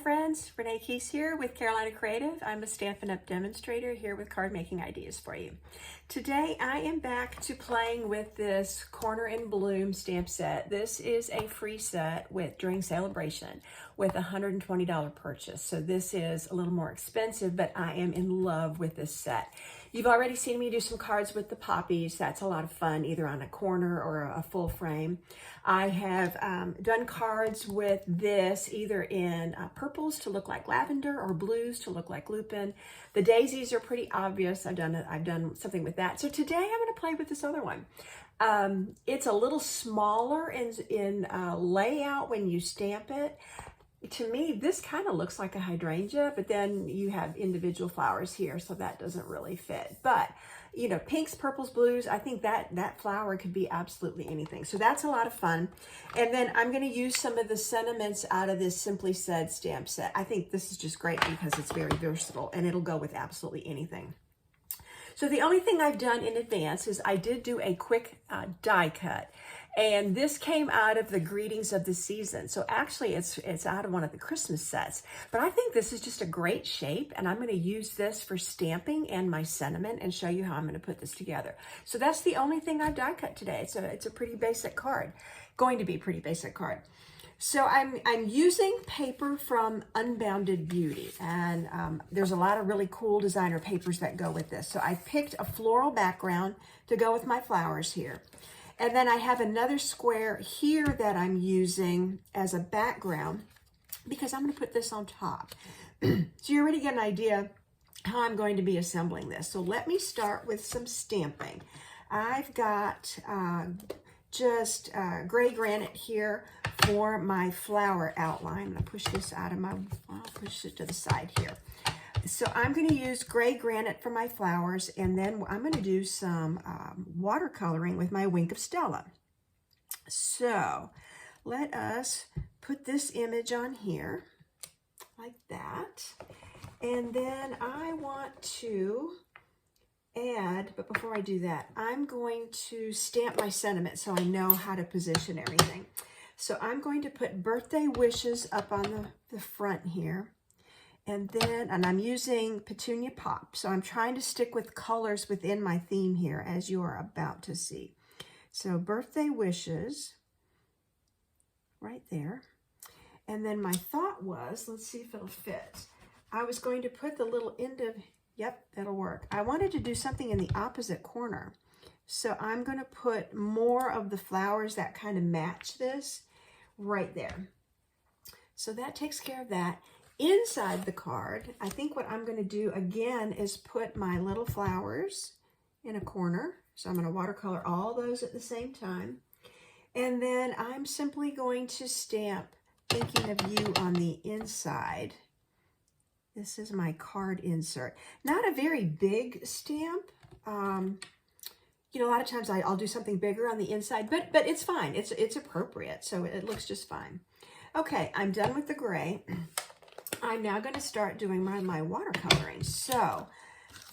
friends, Renee Keese here with Carolina Creative. I'm a Stampin' Up! Demonstrator here with card making ideas for you. Today I am back to playing with this Corner and Bloom stamp set. This is a free set during celebration with a $120 purchase. So this is a little more expensive, but I am in love with this set. You've already seen me do some cards with the poppies. That's a lot of fun, either on a corner or a full frame. I have done cards with this either in purples to look like lavender or blues to look like lupin. The daisies are pretty obvious. I've done something with that. So today I'm going to play with this other one. It's a little smaller in layout when you stamp it. To me, this kind of looks like a hydrangea, but then you have individual flowers here, so that doesn't really fit. But, you know, pinks, purples, blues, I think that flower could be absolutely anything. So that's a lot of fun. And then I'm going to use some of the sentiments out of this Simply Said stamp set. I think this is just great because it's very versatile, and it'll go with absolutely anything. So the only thing I've done in advance is I did do a quick die cut. And this came out of the Greetings of the Season. So actually it's out of one of the Christmas sets. But I think this is just a great shape, and I'm going to use this for stamping and my sentiment and show you how I'm going to put this together. So that's the only thing I've die cut today. So it's a pretty basic card. Going to be a pretty basic card. So I'm using paper from Unbounded Beauty, and there's a lot of really cool designer papers that go with this. So I picked a floral background to go with my flowers here. And then I have another square here that I'm using as a background because I'm going to put this on top. So you already get an idea how I'm going to be assembling this. So let me start with some stamping. I've got just gray granite here for my flower outline. I'm going to push this out of I'll push it to the side here. So I'm going to use gray granite for my flowers, and then I'm going to do some watercoloring with my Wink of Stella. So let us put this image on here like that. And then I want to add, but before I do that, I'm going to stamp my sentiment so I know how to position everything. So I'm going to put birthday wishes up on the front here. And I'm using Petunia Pop. So I'm trying to stick with colors within my theme here, as you are about to see. So birthday wishes, right there. And then my thought was, let's see if it'll fit. I was going to put the little end of, yep, that'll work. I wanted to do something in the opposite corner. So I'm going to put more of the flowers that kind of match this right there. So that takes care of that. Inside the card, I think what I'm going to do again is put my little flowers in a corner. So I'm going to watercolor all those at the same time. And then I'm simply going to stamp Thinking of You on the inside. This is my card insert. Not a very big stamp. You know, a lot of times I'll do something bigger on the inside, but it's fine. It's appropriate, so it looks just fine. Okay, I'm done with the gray. I'm now going to start doing my watercoloring. So,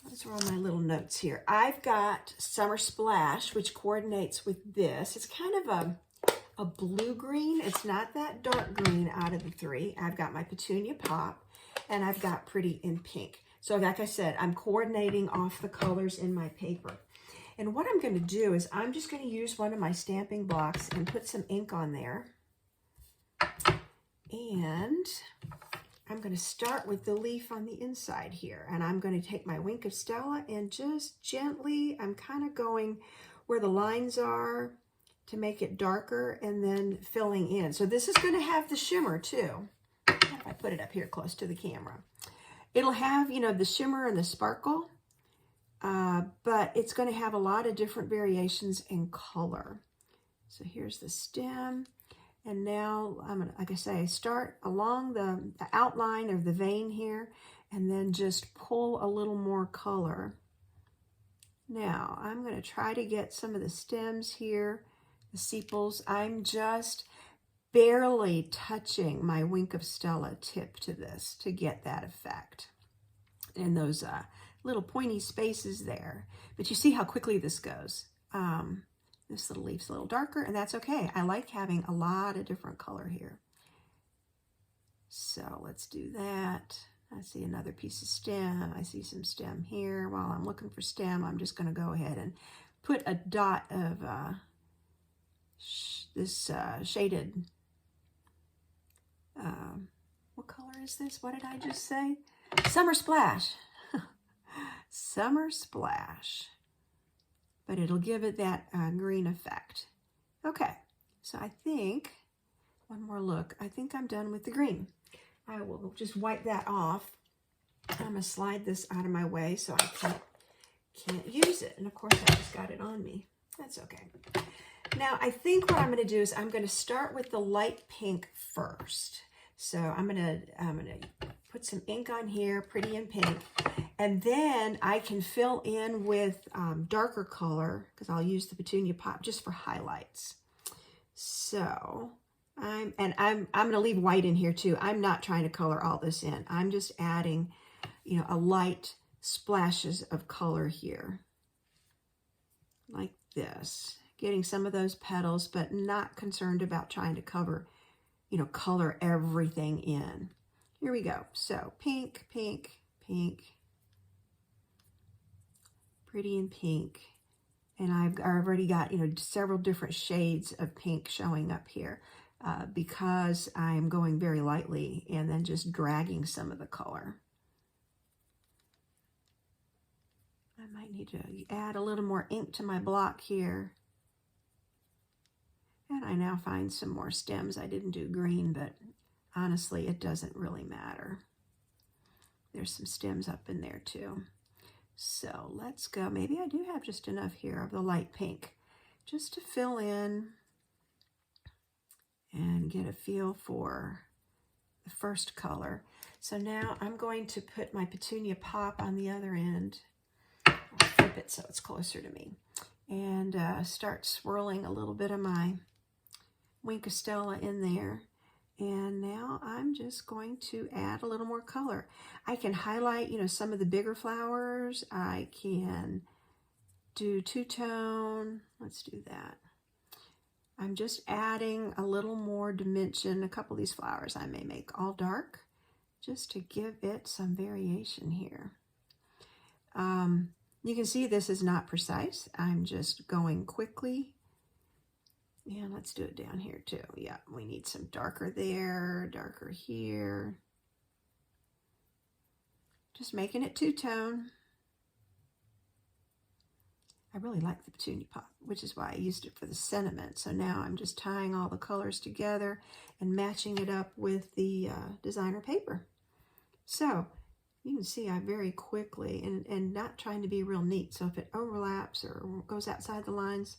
those are all my little notes here. I've got Summer Splash, which coordinates with this. It's kind of a blue-green. It's not that dark green out of the three. I've got my Petunia Pop, and I've got Pretty in Pink. So, like I said, I'm coordinating off the colors in my paper. And what I'm going to do is I'm just going to use one of my stamping blocks and put some ink on there. And I'm going to start with the leaf on the inside here, and I'm going to take my Wink of Stella and just gently, I'm kind of going where the lines are to make it darker and then filling in. So this is going to have the shimmer too. If I put it up here close to the camera, it'll have, you know, the shimmer and the sparkle, but it's going to have a lot of different variations in color. So here's the stem. And now I'm going to, like I say, start along the outline of the vein here and then just pull a little more color. Now I'm going to try to get some of the stems here, the sepals. I'm just barely touching my Wink of Stella tip to this to get that effect. And those little pointy spaces there. But you see how quickly this goes. This little leaf's a little darker, and that's okay. I like having a lot of different color here. So So let's do that. I see another piece of stem. I see some stem here. While I'm looking for stem, I'm just going to go ahead and put a dot of this shaded, what color is this? What did I just say? Summer Splash. Summer Splash. But it'll give it that green effect. Okay, so I think, one more look, I think I'm done with the green. I will just wipe that off. I'm going to slide this out of my way so I can't use it. And of course I just got it on me. That's okay. Now I think what I'm going to do is I'm going to start with the light pink first. So I'm going to put some ink on here, pretty in pink. And then I can fill in with darker color, because I'll use the Petunia Pop just for highlights. So I'm going to leave white in here too. I'm not trying to color all this in. I'm just adding, you know, a light splashes of color here, like this. Getting some of those petals, but not concerned about trying to cover, you know, color everything in. Here we go. So pink, pink, pink, pretty in pink. And I've already got, you know, several different shades of pink showing up here because I'm going very lightly and then just dragging some of the color. I might need to add a little more ink to my block here. And I now find some more stems. I didn't do green, but honestly, it doesn't really matter. There's some stems up in there too. So let's go. Maybe I do have just enough here of the light pink just to fill in and get a feel for the first color. So now I'm going to put my Petunia Pop on the other end. I'll flip it so it's closer to me. And start swirling a little bit of my Wink of Stella in there. And now I'm just going to add a little more color. I can highlight, you know, some of the bigger flowers. I can do two-tone. Let's do that. I'm just adding a little more dimension. A couple of these flowers I may make all dark just to give it some variation here. You can see this is not precise. I'm just going quickly. And let's do it down here too. Yeah, we need some darker there, darker here. Just making it two-tone. I really like the Petunia Pop, which is why I used it for the sentiment. So now I'm just tying all the colors together and matching it up with the designer paper. So you can see I very quickly, and not trying to be real neat. So if it overlaps or goes outside the lines,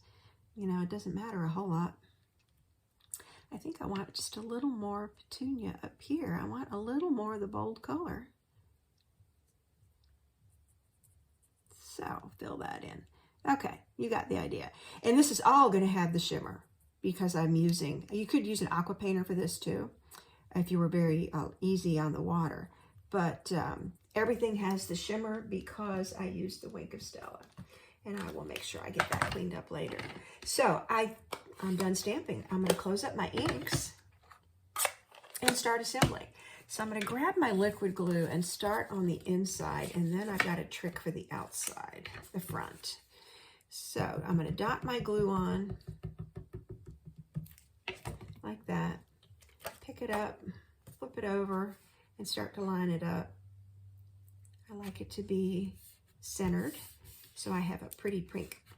you know, it doesn't matter a whole lot. I think I want just a little more petunia up here. I want a little more of the bold color. So fill that in. Okay, you got the idea. And this is all going to have the shimmer because I'm using, you could use an aqua painter for this too, if you were very easy on the water. But everything has the shimmer because I used the Wink of Stella. And I will make sure I get that cleaned up later. So I'm done stamping. I'm going to close up my inks and start assembling. So I'm going to grab my liquid glue and start on the inside, and then I've got a trick for the outside, the front. So I'm going to dot my glue on like that, pick it up, flip it over, and start to line it up. I like it to be centered. So I have a pretty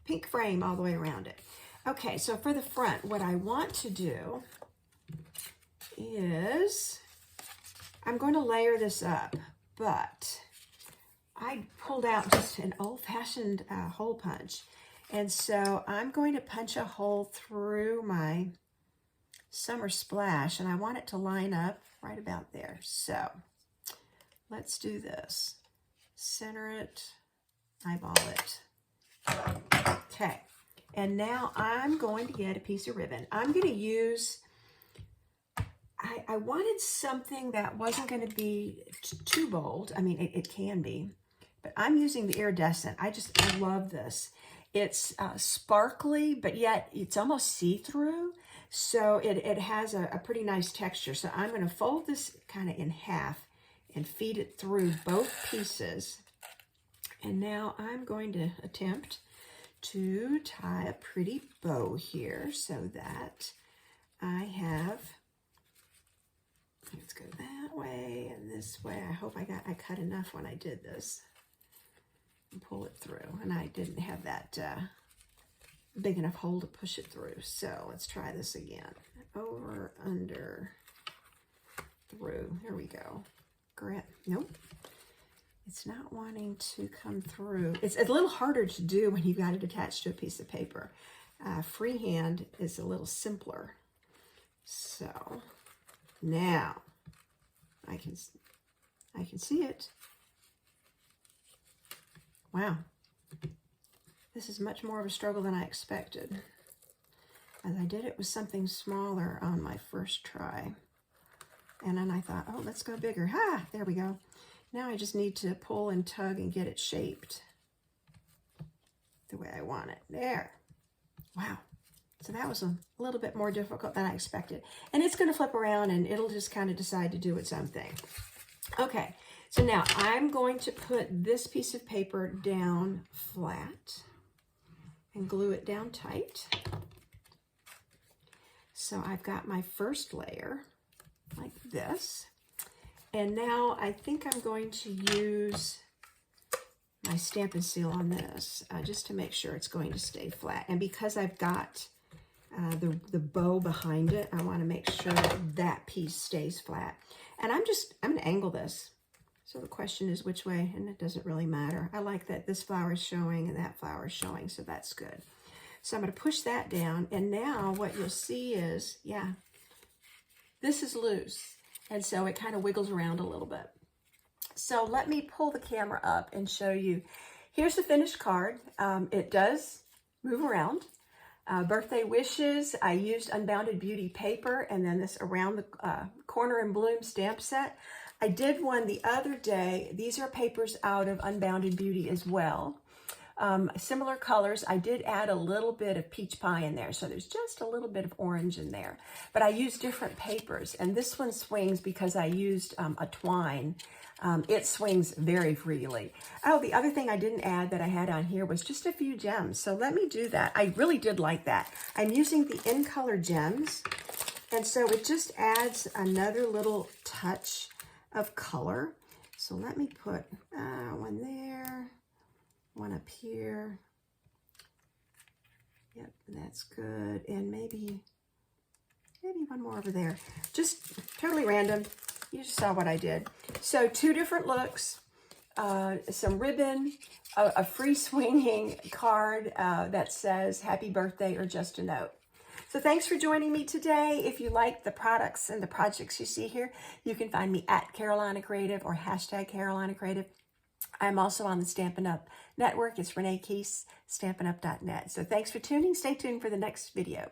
pink frame all the way around it. Okay, so for the front, what I want to do is, I'm going to layer this up, but I pulled out just an old-fashioned hole punch. And so I'm going to punch a hole through my Summer Splash, and I want it to line up right about there. So let's do this. Center it. Eyeball it. Okay, and now I'm going to get a piece of ribbon. I'm going to use, I wanted something that wasn't going to be too bold. I mean, it can be, but I'm using the iridescent. I love this. It's sparkly, but yet it's almost see-through. So it has a pretty nice texture. So I'm going to fold this kind of in half and feed it through both pieces. And now I'm going to attempt to tie a pretty bow here so that I have, let's go that way and this way. I hope I cut enough when I did this and pull it through. And I didn't have that big enough hole to push it through. So let's try this again. Over, under, through. There we go. Grab. Nope. It's not wanting to come through. It's a little harder to do when you've got it attached to a piece of paper. Freehand is a little simpler. So now I can see it. Wow. This is much more of a struggle than I expected. As I did it with something smaller on my first try. And then I thought, oh, let's go bigger. Ha, there we go. Now I just need to pull and tug and get it shaped the way I want it. There. Wow. So that was a little bit more difficult than I expected. And it's going to flip around and it'll just kind of decide to do its own thing. Okay. So now I'm going to put this piece of paper down flat and glue it down tight. So I've got my first layer like this. And now I think I'm going to use my Stamp and Seal on this just to make sure it's going to stay flat. And because I've got the bow behind it, I want to make sure that piece stays flat. And I'm going to angle this. So the question is which way, and it doesn't really matter. I like that this flower is showing and that flower is showing, so that's good. So I'm going to push that down, and now what you'll see is, yeah, this is loose. And so it kind of wiggles around a little bit. So let me pull the camera up and show you. Here's the finished card. It does move around. Birthday wishes, I used Unbounded Beauty paper and then this Around the Corner and Bloom stamp set. I did one the other day. These are papers out of Unbounded Beauty as well. Similar colors. I did add a little bit of peach pie in there, so there's just a little bit of orange in there. But I used different papers, and this one swings because I used a twine. It swings very freely. Oh, the other thing I didn't add that I had on here was just a few gems. So let me do that. I really did like that. I'm using the In Color gems, and so it just adds another little touch of color. So let me put one there. One up here. Yep, that's good. And maybe one more over there. Just totally random. You just saw what I did. So 2 different looks, some ribbon, a free swinging card that says happy birthday or just a note. So thanks for joining me today. If you like the products and the projects you see here, you can find me at Carolina Creative or hashtag Carolina Creative. I'm also on the Stampin' Up! Network. It's Renee Keese, StampinUp.net. So thanks for tuning. Stay tuned for the next video.